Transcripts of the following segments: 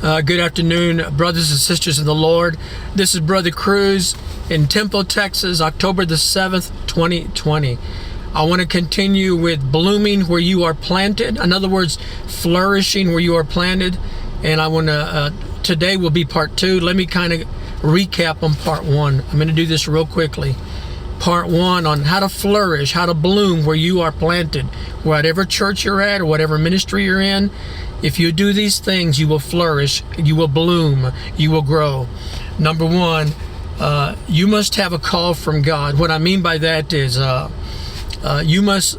Good afternoon, brothers and sisters in the Lord. This is Brother Cruz in Temple, Texas, October the 7th, 2020. I want to continue with blooming where you are planted. In other words, flourishing where you are planted. And I want to, today will be part 2. Let me kind of recap on part 1. I'm going to do this real quickly. Part 1 on how to flourish, how to bloom where you are planted. Whatever church you're at or whatever ministry you're in, if you do these things, you will flourish, you will bloom, you will grow. Number 1, you must have a call from God. What I mean by that is you must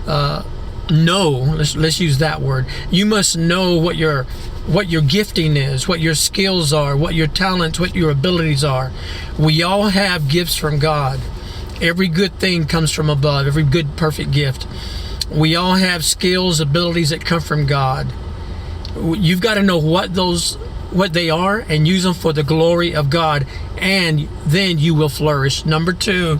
know, let's use that word. You must know what your gifting is, what your skills are, what your talents, what your abilities are. We all have gifts from God. Every good thing comes from above, every good, perfect gift. We all have skills, abilities that come from God. You've got to know what they are and use them for the glory of God, and then you will flourish. Number 2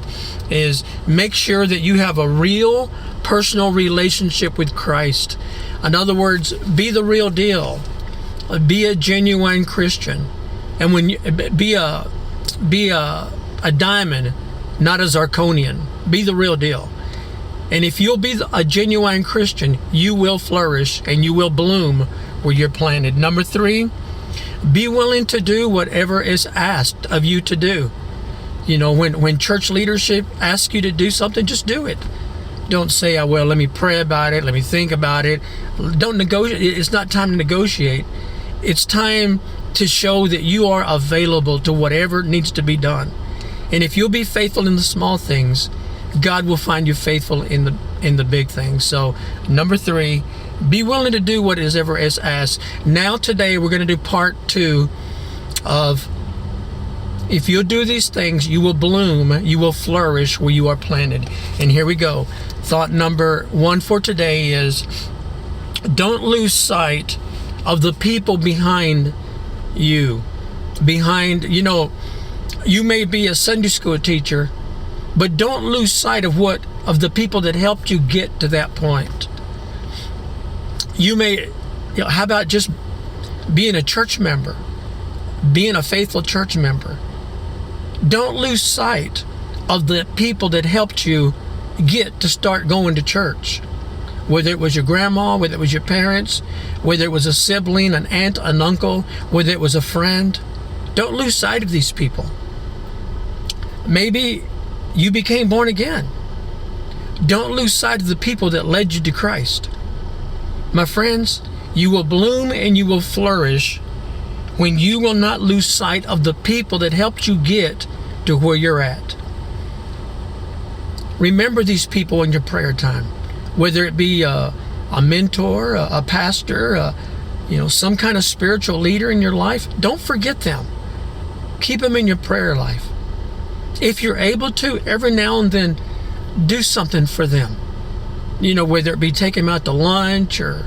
is make sure that you have a real personal relationship with Christ. In other words, be the real deal. Be a genuine Christian. And when you be a diamond, not a zirconian. Be the real deal. And if you'll be a genuine Christian, you will flourish and you will bloom where you're planted. Number 3, be willing to do whatever is asked of you to do. You know, when church leadership asks you to do something, just do it. Don't say, oh, well, let me pray about it. Let me think about it. Don't negotiate. It's not time to negotiate. It's time to show that you are available to whatever needs to be done. And if you'll be faithful in the small things, God will find you faithful in the big things. So, number 3, be willing to do whatever is asked. Now, today, we're going to do part 2 of if you'll do these things, you will bloom, you will flourish where you are planted. And here we go. Thought number 1 for today is don't lose sight of the people behind you. You may be a Sunday school teacher, but don't lose sight of the people that helped you get to that point. How about just being a church member, being a faithful church member? Don't lose sight of the people that helped you get to start going to church. Whether it was your grandma, whether it was your parents, whether it was a sibling, an aunt, an uncle, whether it was a friend. Don't lose sight of these people. Maybe you became born again. Don't lose sight of the people that led you to Christ. My friends, you will bloom and you will flourish when you will not lose sight of the people that helped you get to where you're at. Remember these people in your prayer time, whether it be a mentor, a pastor, some kind of spiritual leader in your life. Don't forget them. Keep them in your prayer life. If you're able to, every now and then, do something for them. Whether it be take them out to lunch or,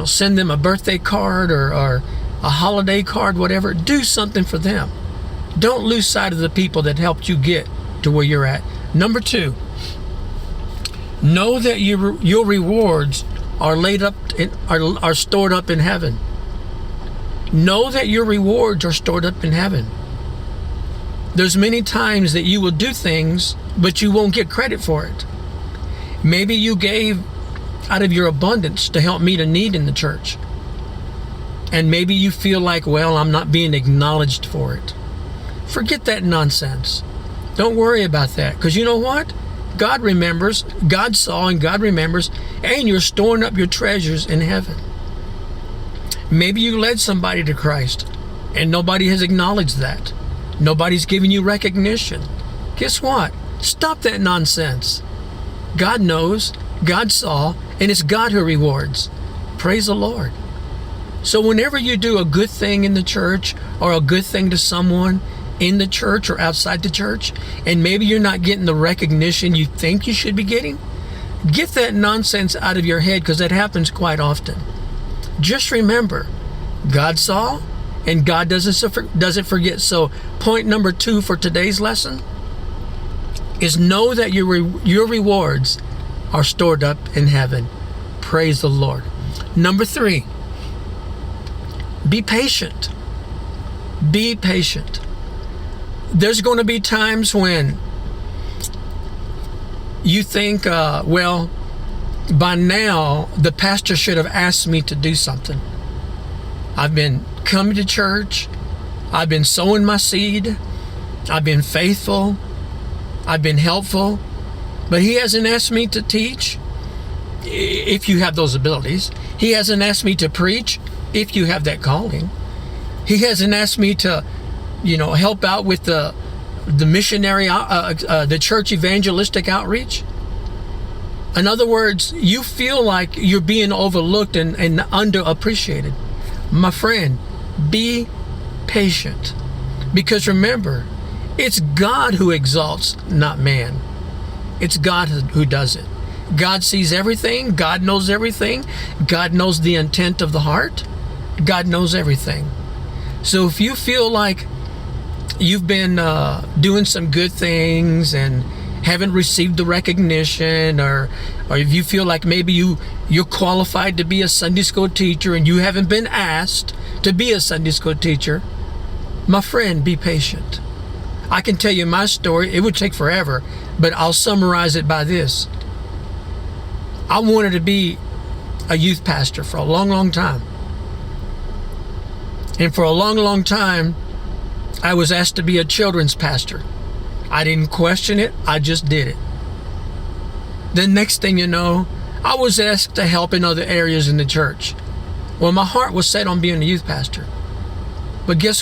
send them a birthday card or a holiday card, whatever. Do something for them. Don't lose sight of the people that helped you get to where you're at. Number 2, know that your rewards are are stored up in heaven. Know that your rewards are stored up in heaven. There's many times that you will do things, but you won't get credit for it. Maybe you gave out of your abundance to help meet a need in the church. And maybe you feel like, well, I'm not being acknowledged for it. Forget that nonsense. Don't worry about that. Because you know what? God remembers, God saw, and God remembers, and you're storing up your treasures in heaven. Maybe you led somebody to Christ, and nobody has acknowledged that. Nobody's giving you recognition. Guess what? Stop that nonsense. God knows, God saw, and it's God who rewards. Praise the Lord. So whenever you do a good thing in the church or a good thing to someone in the church or outside the church, and maybe you're not getting the recognition you think you should be getting, get that nonsense out of your head, because that happens quite often. Just remember, God saw, and God doesn't forget. So point number 2 for today's lesson is know that your rewards are stored up in heaven. Praise the Lord. Number 3, Be patient. Be patient. There's going to be times when you think, well, by now the pastor should have asked me to do something. I've been coming to church. I've been sowing my seed. I've been faithful. I've been helpful. But he hasn't asked me to teach, if you have those abilities. He hasn't asked me to preach, if you have that calling. He hasn't asked me to, help out with the missionary, the church evangelistic outreach. In other words, you feel like you're being overlooked and underappreciated. My friend, be patient. Because remember, it's God who exalts, not man. It's God who does it. God sees everything. God knows everything. God knows the intent of the heart. God knows everything. So if you feel like you've been doing some good things and haven't received the recognition, or if you feel like maybe you're qualified to be a Sunday school teacher and you haven't been asked to be a Sunday school teacher, my friend, be patient. I can tell you my story. It would take forever, but I'll summarize it by this. I wanted to be a youth pastor for a long, long time. And for a long, long time, I was asked to be a children's pastor. I didn't question it. I just did it. The next thing you know, I was asked to help in other areas in the church. Well, my heart was set on being a youth pastor. But guess what?